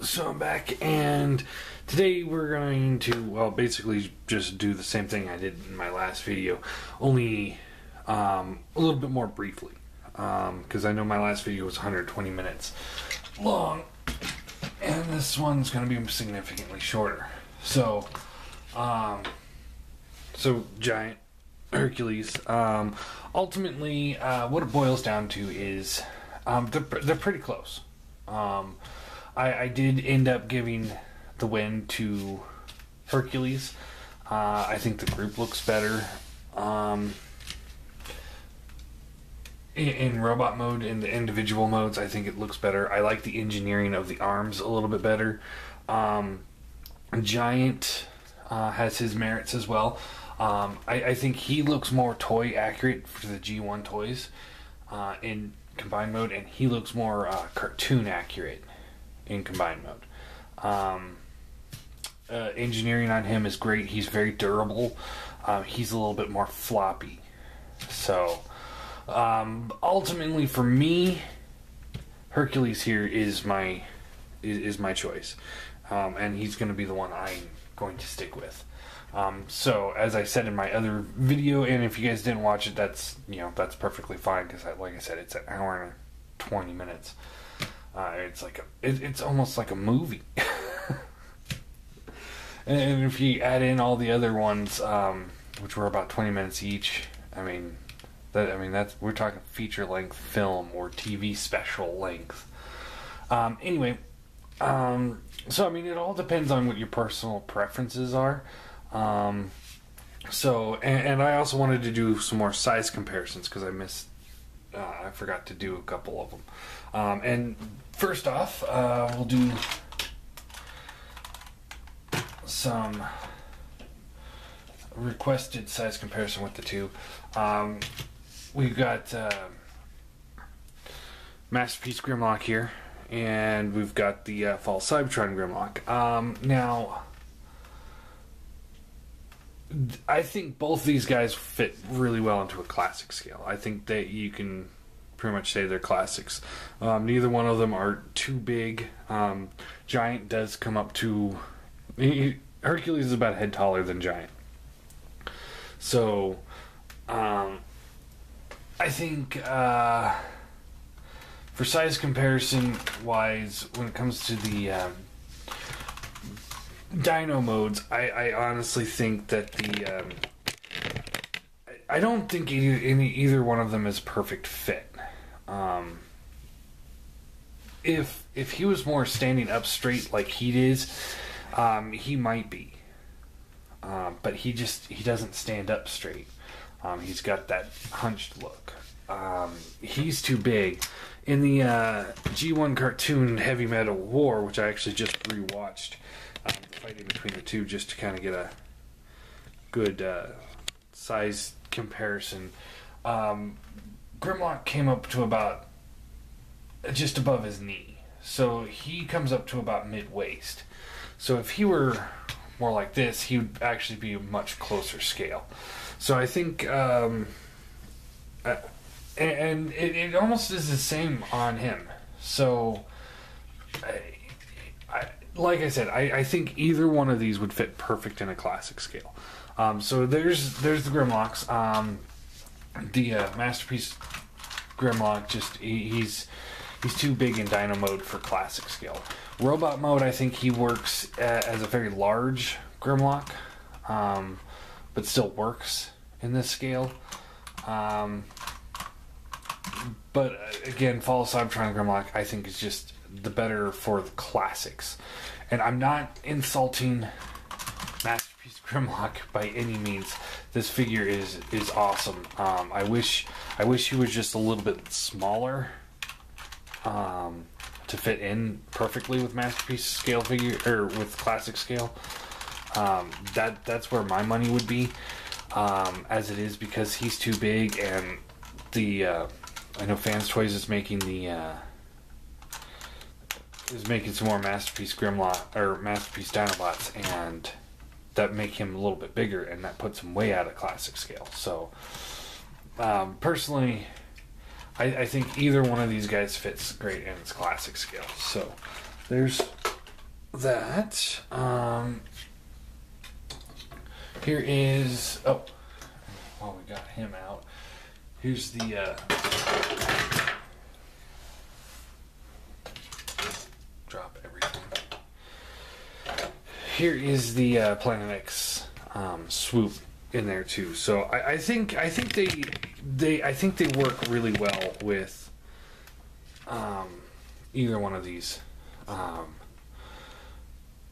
So I'm back, and today we're going to, well, basically just do the same thing I did in my last video, only a little bit more briefly, because I know my last video was 120 minutes long, and this one's going to be significantly shorter. So, Giant Hercules, ultimately, what it boils down to is, they're pretty close. I did end up giving the win to Hercules. I think the group looks better. In robot mode, in the individual modes, I think it looks better. I like the engineering of the arms a little bit better. Giant has his merits as well. I think he looks more toy accurate for the G1 toys in combined mode, and he looks more cartoon accurate in combined mode. Engineering on him is great. He's very durable. He's a little bit more floppy. So, ultimately for me, Hercules here is my choice. And he's going to be the one I'm going to stick with. So, as I said in my other video, and if you guys didn't watch it, that's perfectly fine, because like I said, it's an hour and 20 minutes. It's almost like a movie. And if you add in all the other ones, which were about 20 minutes each, that's we're talking feature length film or TV special length. Anyway, so it all depends on what your personal preferences are. And I also wanted to do some more size comparisons, because I forgot to do a couple of them. And first off, we'll do some requested size comparison with the two. We've got Masterpiece Grimlock here, and we've got the Fall Cybertron Grimlock. Now, I think both these guys fit really well into a classic scale. I think that you can pretty much say they're classics. Neither one of them are too big. Giant does come up to... Hercules is about a head taller than Giant. So, I think for size comparison wise, when it comes to the Dino modes, I honestly think that I don't think either one of them is a perfect fit. If he was more standing up straight like he is, he might be. But he doesn't stand up straight. He's got that hunched look. He's too big. In the G1 cartoon Heavy Metal War, which I actually just rewatched, the fighting between the two, just to kind of get a good size comparison. Grimlock came up to about just above his knee, so he comes up to about mid-waist. So if he were more like this, he would actually be a much closer scale. So I think, and it almost is the same on him. So, like I said, I think either one of these would fit perfect in a classic scale. So there's the Grimlocks. The Masterpiece Grimlock, he's too big in Dino mode for classic scale. Robot mode, I think he works as a very large Grimlock, but still works in this scale. But again, Fall Cybertron Grimlock, I think, is just the better for the classics. And I'm not insulting Masterpiece Grimlock by any means. This figure is awesome. I wish he was just a little bit smaller to fit in perfectly with Masterpiece scale figure, or with classic scale. That's where my money would be, as it is, because he's too big. And I know Fans Toys is making some more Masterpiece Grimlock or Masterpiece Dinobots, and that make him a little bit bigger, and that puts him way out of classic scale. So, personally, I think either one of these guys fits great in its classic scale. So, there's that. Here is... Oh, while we got him out, here's the... drop everything. Here is the Planet X swoop in there too. So I think they work really well with either one of these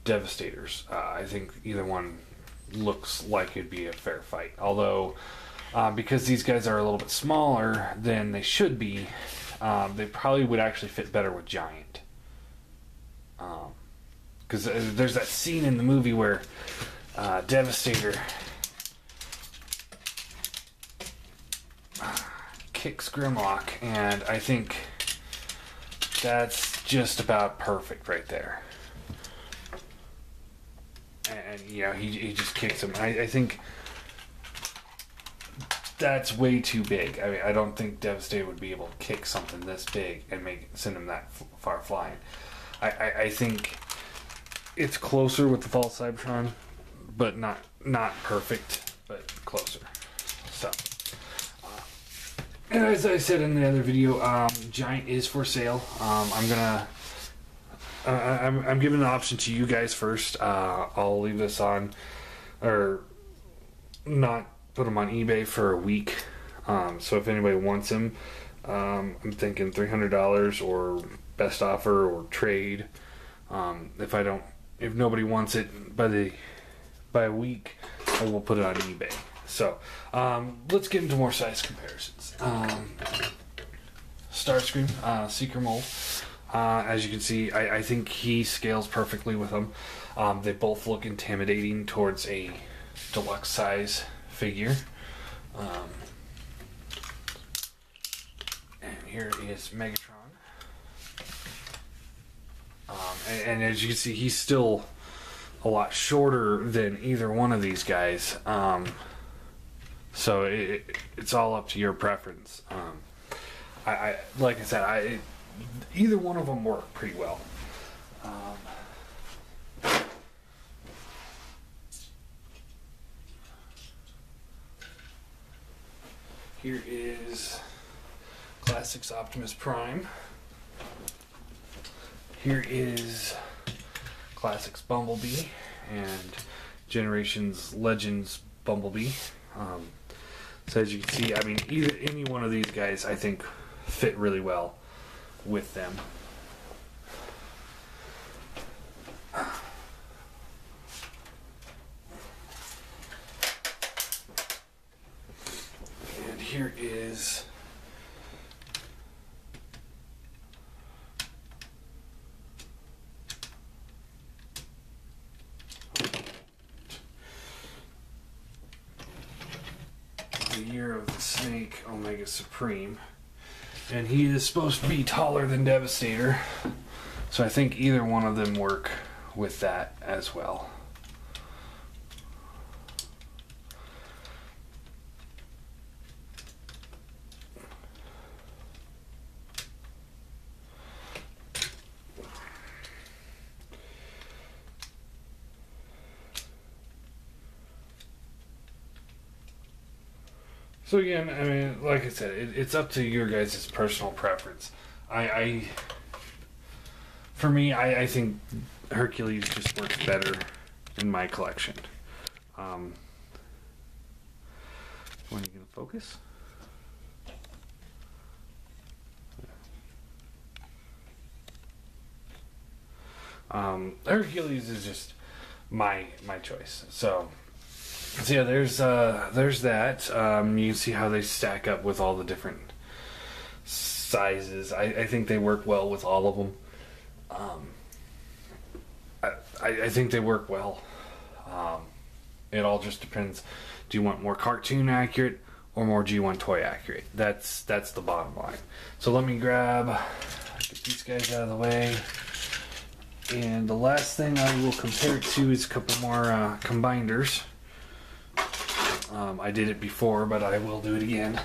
Devastators. I think either one looks like it'd be a fair fight. Although because these guys are a little bit smaller than they should be, they probably would actually fit better with Giant. Because there's that scene in the movie where Devastator kicks Grimlock, and I think that's just about perfect right there. And you know, he just kicks him. I think that's way too big. I mean, I don't think Devastator would be able to kick something this big and send him that far flying. I think it's closer with the false Cybertron, but not perfect, but closer. So, and as I said in the other video, Giant is for sale. I'm giving the option to you guys first. I'll leave this on, or not put them on eBay for a week. So if anybody wants them, I'm thinking $300 or best offer or trade. If nobody wants it by a week, I will put it on eBay. So let's get into more size comparisons. Starscream, Seeker Mold. As you can see, I think he scales perfectly with them. They both look intimidating towards a deluxe size figure. And here is Megatron. And as you can see, he's still a lot shorter than either one of these guys. So it's all up to your preference. Like I said, either one of them work pretty well. Here is Classics Optimus Prime. Here is Classics Bumblebee and Generations Legends Bumblebee. So as you can see, I mean, any one of these guys I think fit really well with them. And here is the Year of the Snake Omega Supreme. And he is supposed to be taller than Devastator, so I think either one of them work with that as well. So again, I mean, like I said, it's up to your guys' personal preference. For me, I think Hercules just works better in my collection. When are you gonna focus? Hercules is just my choice. So yeah, there's that. You can see how they stack up with all the different sizes. I think they work well with all of them. I think they work well. It all just depends. Do you want more cartoon accurate or more G1 toy accurate? That's the bottom line. So let me get these guys out of the way. And the last thing I will compare it to is a couple more combinders. I did it before, but I will do it again.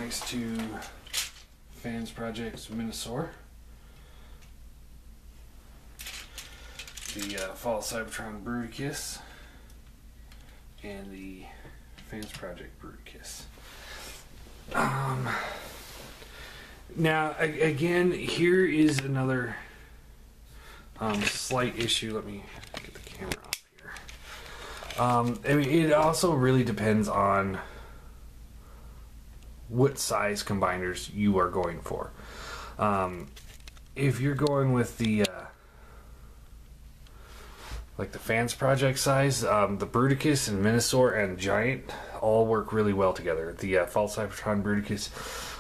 next to Fans Project's Minosaur. The Fall Cybertron Bruticus. And the Fans Project Bruticus. Now, again, here is another slight issue. Let me get the camera off here. I mean, it also really depends on what size combiners you are going for. If you're going with the like the Fans Project size, the Bruticus and Minosaur and Giant all work really well together. The Fall Cybertron Bruticus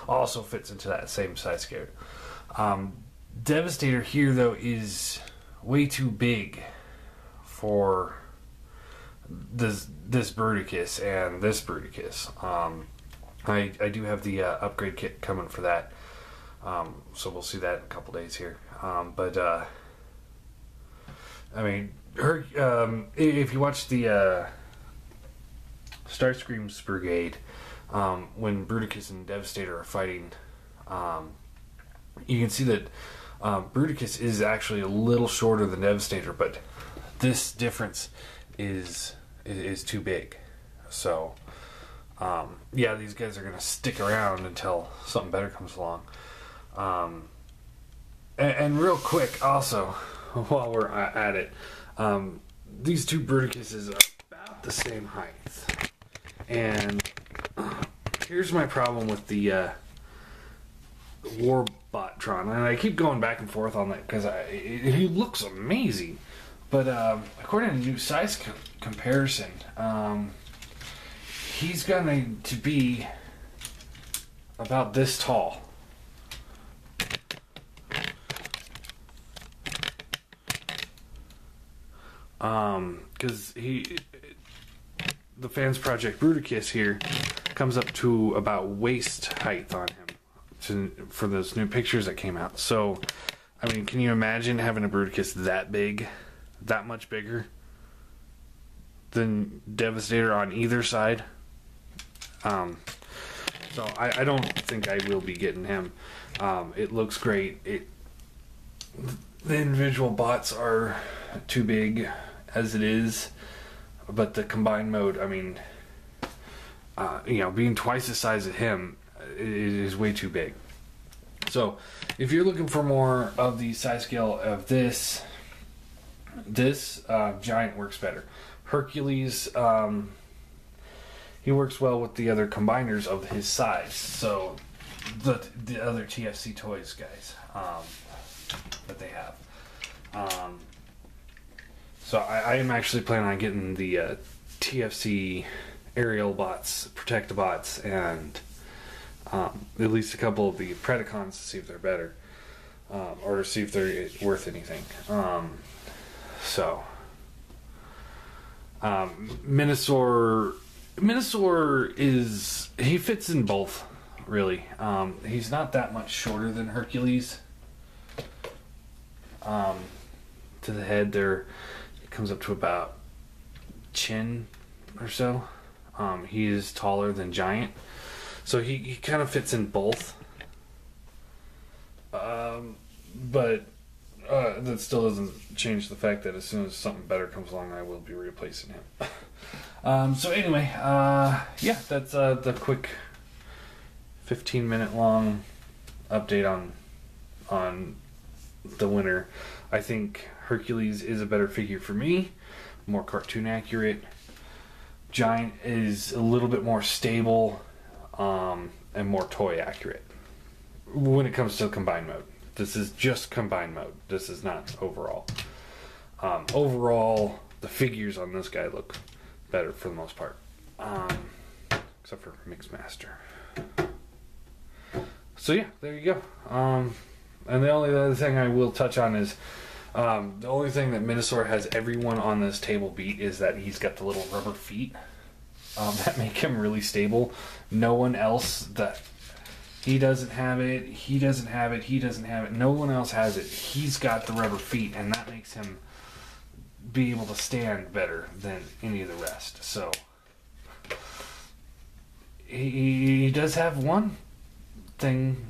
also fits into that same size scale. Devastator here, though, is way too big for this Bruticus and this Bruticus. I do have the upgrade kit coming for that, so we'll see that in a couple days here. I mean, if you watch the Starscream's Brigade, when Bruticus and Devastator are fighting, you can see that Bruticus is actually a little shorter than Devastator, but this difference is too big. So, yeah, these guys are going to stick around until something better comes along. And real quick, also, while we're at it, these two Bruticuses are about the same height. And here's my problem with the Warbotron, and I keep going back and forth on that because he looks amazing, but according to new size comparison, he's going to be about this tall. Because the Fans Project Bruticus here comes up to about waist height on him for those new pictures that came out. So, I mean, can you imagine having a Bruticus that big, that much bigger than Devastator on either side? So I don't think I will be getting him. It looks great. The individual bots are too big as it is, but the combined mode, I mean, being twice the size of him, it is way too big. So if you're looking for more of the size scale of this Giant works better. Hercules, he works well with the other combiners of his size. So the other TFC toys guys that they have. So I am actually planning on getting the TFC aerial bots, Protect-A-Bots, and at least a couple of the Predacons to see if they're better, or to see if they're worth anything. Minosaur he fits in both, really. He's not that much shorter than Hercules. To the head there, it comes up to about chin or so. He is taller than Giant, so he kind of fits in both. But that still doesn't change the fact that as soon as something better comes along, I will be replacing him. So anyway, yeah, that's the quick 15-minute long update on the winner. I think Hercules is a better figure for me, more cartoon accurate. Giant is a little bit more stable and more toy accurate when it comes to combined mode. This is just combined mode. This is not overall. Overall, the figures on this guy look better for the most part, except for Mixmaster. So yeah, there you go. And the only other thing I will touch on is the only thing that Minosaur has everyone on this table beat is that he's got the little rubber feet that make him really stable. No one else that he doesn't have it. He doesn't have it. He doesn't have it. No one else has it. He's got the rubber feet, and that makes him be able to stand better than any of the rest. So he does have one thing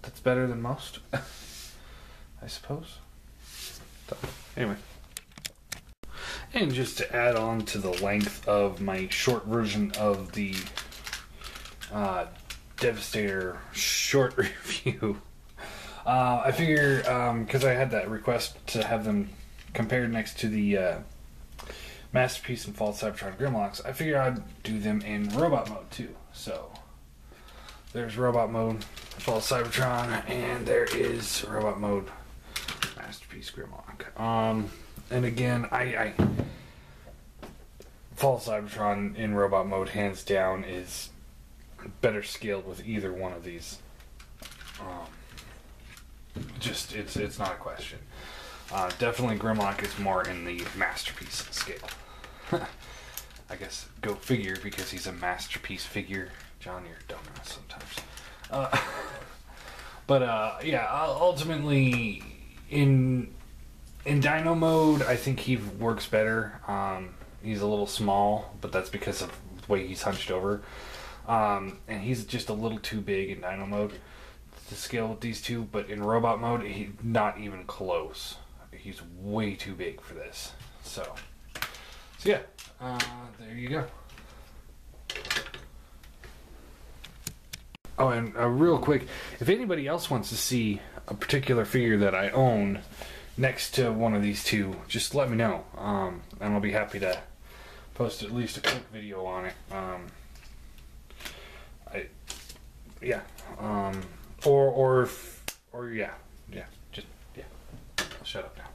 that's better than most, I suppose. So, anyway. And just to add on to the length of my short version of the Devastator short review, I figure, because I had that request to have them compared next to the Masterpiece and False Cybertron Grimlocks, I figured I'd do them in robot mode too. So there's robot mode False Cybertron, and there is robot mode Masterpiece Grimlock. And again, I False Cybertron in robot mode, hands down, is better scaled with either one of these. Just it's not a question. Definitely Grimlock is more in the Masterpiece scale. I guess go figure, because he's a Masterpiece figure. John, you're a dumbass sometimes. But yeah, ultimately in Dino mode, I think he works better. He's a little small, but that's because of the way he's hunched over. And he's just a little too big in Dino mode to scale with these two. But in robot mode, he's not even close. He's way too big for this. So yeah, there you go. Oh, and real quick, if anybody else wants to see a particular figure that I own next to one of these two, just let me know, and I'll be happy to post at least a quick video on it. Or yeah, just yeah. I'll shut up now.